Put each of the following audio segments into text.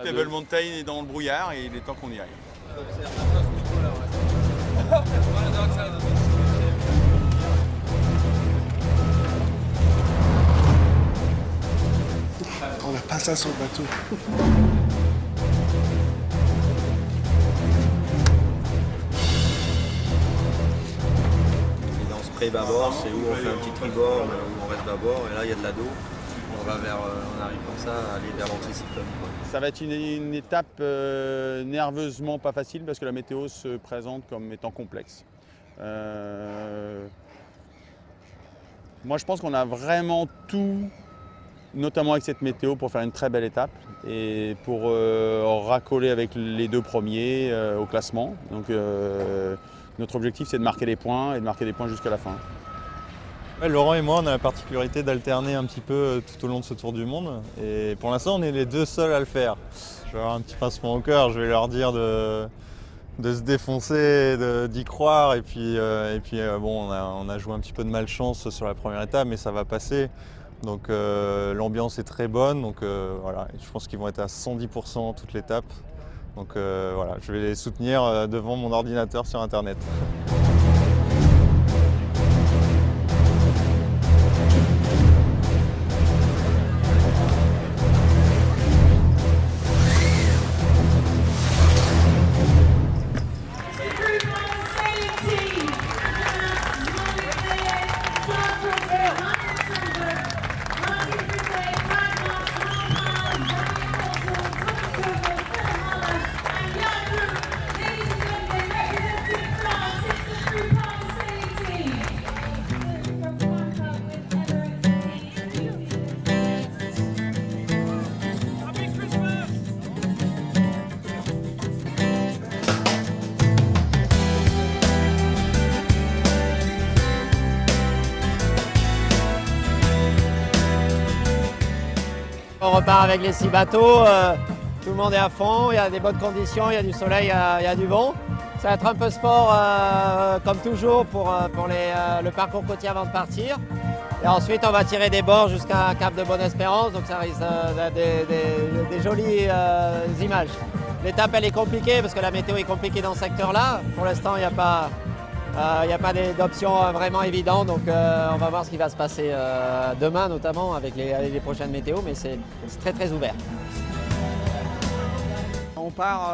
Table Mountain est dans le brouillard et il est temps qu'on y aille. On n'a pas ça sur le bateau. Et dans ce pré-bâbord, c'est où on fait un petit tribord, où on reste bâbord, et là il y a de la dos. On arrive comme ça à aller vers l'anticyclone. Ça va être une étape nerveusement pas facile parce que la météo se présente comme étant complexe. Moi je pense qu'on a vraiment tout, notamment avec cette météo, pour faire une très belle étape et pour racoler avec les deux premiers au classement. Donc notre objectif c'est de marquer les points et de marquer les points jusqu'à la fin. Ouais, Laurent et moi, on a la particularité d'alterner un petit peu tout au long de ce tour du monde. Et pour l'instant, on est les deux seuls à le faire. Je vais avoir un petit pincement au cœur, je vais leur dire de se défoncer, d'y croire. Et puis, bon, on a joué un petit peu de malchance sur la première étape, mais ça va passer. Donc l'ambiance est très bonne. Donc voilà, je pense qu'ils vont être à 110% toute l'étape. Donc voilà, je vais les soutenir devant mon ordinateur sur Internet. On repart avec les 6 bateaux, tout le monde est à fond, il y a des bonnes conditions, il y a du soleil, il y a du vent. Ça va être un peu sport comme toujours pour le parcours côtier avant de partir. Et ensuite on va tirer des bords jusqu'à Cap de Bonne-Espérance, donc ça risque des jolies images. L'étape elle est compliquée parce que la météo est compliquée dans ce secteur-là. Pour l'instant il n'y a pas d'option vraiment évidente, donc on va voir ce qui va se passer demain notamment avec les prochaines météos, mais c'est très très ouvert. On part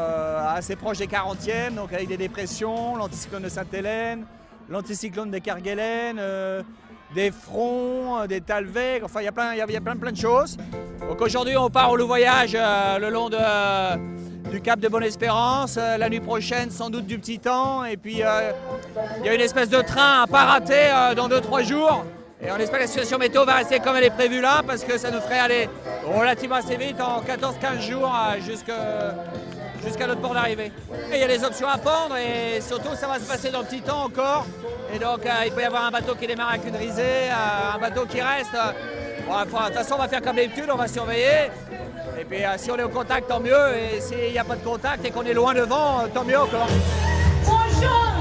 assez proche des 40e, donc avec des dépressions, l'anticyclone de Sainte-Hélène, l'anticyclone de Kerguelen, des fronts, des talwegs, enfin il y a plein de choses. Donc aujourd'hui on part au Louvoyage le long du Cap de Bonne-Espérance, la nuit prochaine sans doute du Petit Temps, et puis il y a une espèce de train à pas rater dans 2-3 jours. Et on espère que la situation météo va rester comme elle est prévue là, parce que ça nous ferait aller relativement assez vite, en 14-15 jours jusqu'à notre port d'arrivée. Il y a des options à prendre et surtout ça va se passer dans le Petit Temps encore. Et donc il peut y avoir un bateau qui démarre avec une risée, un bateau qui reste. Bon, de toute façon on va faire comme d'habitude, on va surveiller. Et puis si on est au contact, tant mieux. Et s'il n'y a pas de contact et qu'on est loin devant, tant mieux encore. Bonjour.